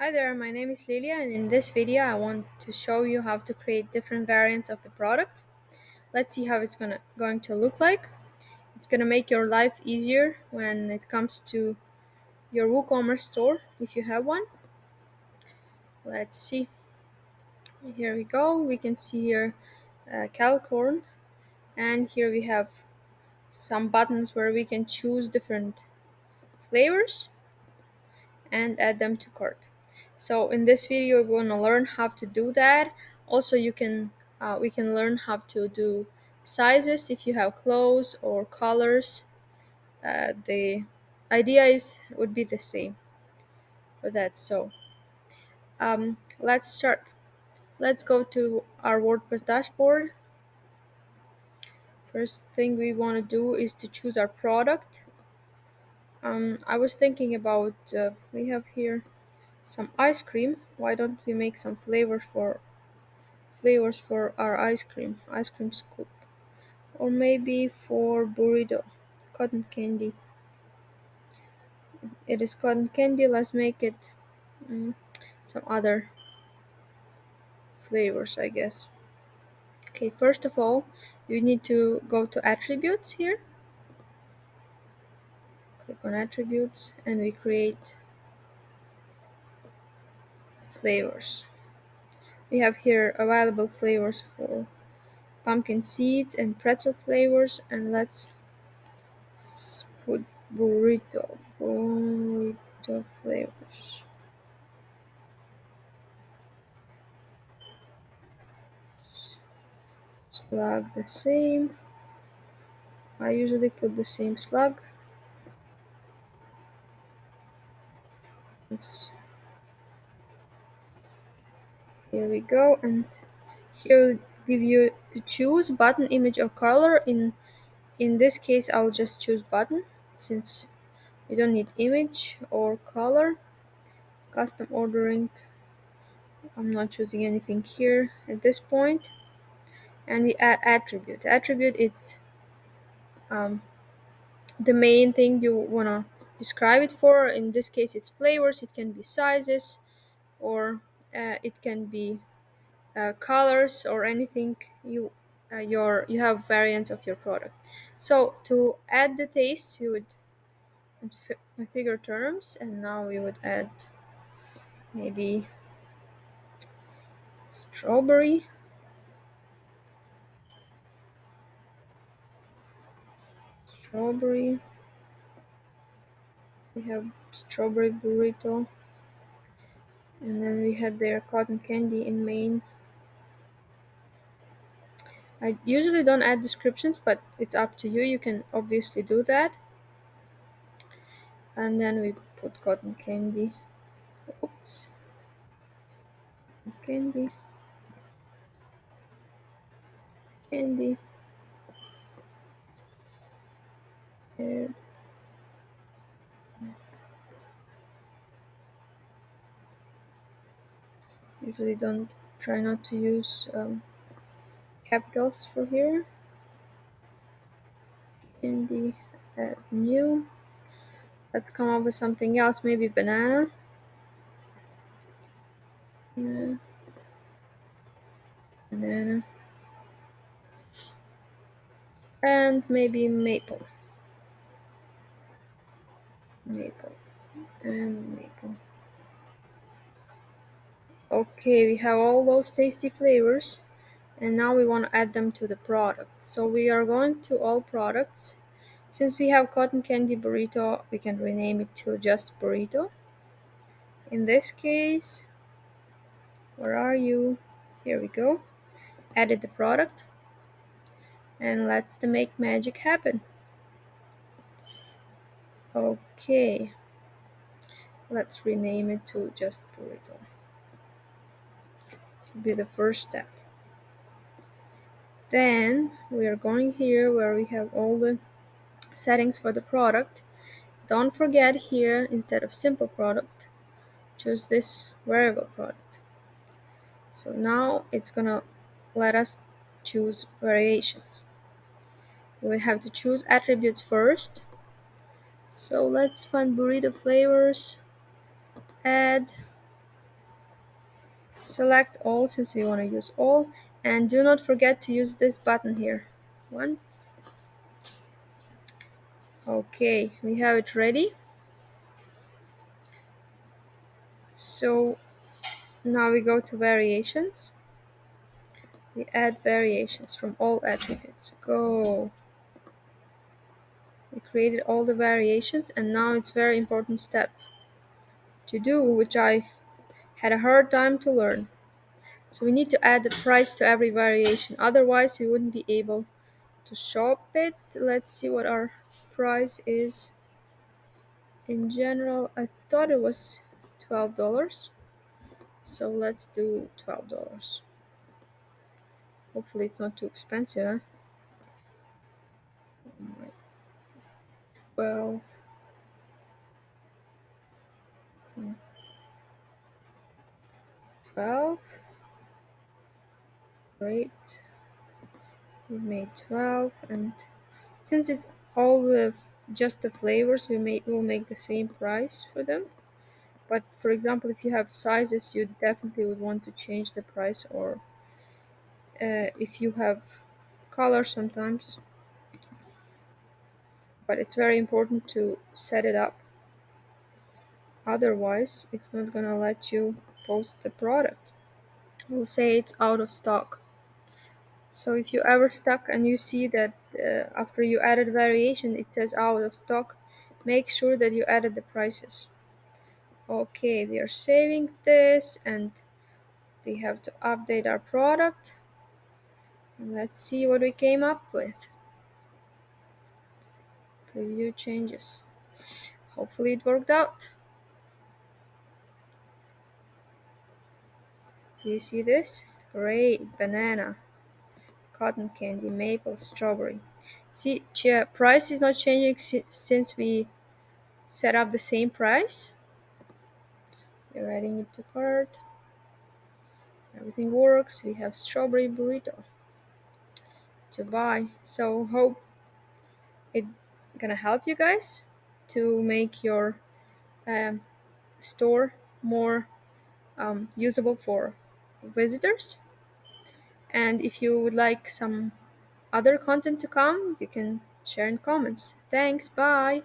Hi there, my name is Lilia, and in this video I want to show you how to create different variants of the product. Let's see how it's going to look like. It's gonna make your life easier when it comes to your WooCommerce store if you have one. Let's see. Here we go. We can see here Calicorn, and here we have some buttons where we can choose different flavors and add them to cart. So in this video we're going to learn how to do that. Also we can learn how to do sizes if you have clothes or colors. The idea would be the same for that. So let's start. Let's go to our WordPress dashboard. First thing we want to do is to choose our product. I was thinking about we have here some ice cream. Why don't we make some flavors for our ice cream scoop, or maybe for burrito, cotton candy. It is cotton candy. Let's make it mm, some other flavors, I guess. Okay, first of all, you need to go to attributes here. Click on attributes, and we create flavors. We have here available flavors for pumpkin seeds and pretzel flavors, and let's put burrito flavors. Slug the same. I usually put the same slug. Yes. Here we go, and here will give you to choose button, image, or color. In this case I'll just choose button since we don't need image or color. Custom ordering, I'm not choosing anything here at this point. And we add attribute. It's um, the main thing you want to describe it for. In this case it's flavors. It can be sizes, or it can be colors, or anything you have variants of your product. So to add the taste, you would configure terms, and now we would add maybe strawberry. Strawberry. We have strawberry burrito, and then we had their cotton candy in main. I usually don't add descriptions, but it's up to you. You can obviously do that. And then we put cotton candy. Oops. Candy. Candy. Uh, Usually don't try not to use capitals for here. Candy. Add new. Let's come up with something else. Maybe banana. Uh, banana. And maybe maple. Maple. And maple. Okay, we have all those tasty flavors, and now we want to add them to the product. So we are going to all products. Since we have cotton candy burrito, we can rename it to just burrito. In this case, where are you? Here we go. Added the product, and let's the make magic happen. Okay, let's rename it to just burrito. This will be the first step. Then we are going here where we have all the settings for the product. Don't forget here, instead of simple product, choose this variable product. So now it's gonna let us choose variations. We have to choose attributes first. So let's find burrito flavors, add, Select all since we want to use all, and do not forget to use this button here. One. Okay, we have it ready. So now we go to variations. We add variations from all attributes. Go. We created all the variations, and now it's very important step to do, which I had a hard time to learn. So we need to add the price to every variation, otherwise we wouldn't be able to shop it. Let's see what our price is. In general, I thought it was $12. So let's do $12. Hopefully it's not too expensive, huh? 12, 12. Great. We made 12, and since it's all just the flavors, we'll make the same price for them. But for example, if you have sizes, you definitely would want to change the price, or if you have color sometimes. But it's very important to set it up. Otherwise, it's not gonna let you post the product. We'll say it's out of stock. So if you ever stuck and you see that after you added variation it says out of stock, make sure that you added the prices. Okay, we are saving this and we have to update our product. And let's see what we came up with. Preview changes. Hopefully it worked out. Do you see this? Great, banana, cotton candy, maple, strawberry. See, price is not changing since we set up the same price. We're adding it to cart. Everything works. We have strawberry burrito to buy. So hope it gonna help you guys to make your um, store more usable for visitors. And if you would like some other content to come, you can share in comments. Thanks. Bye.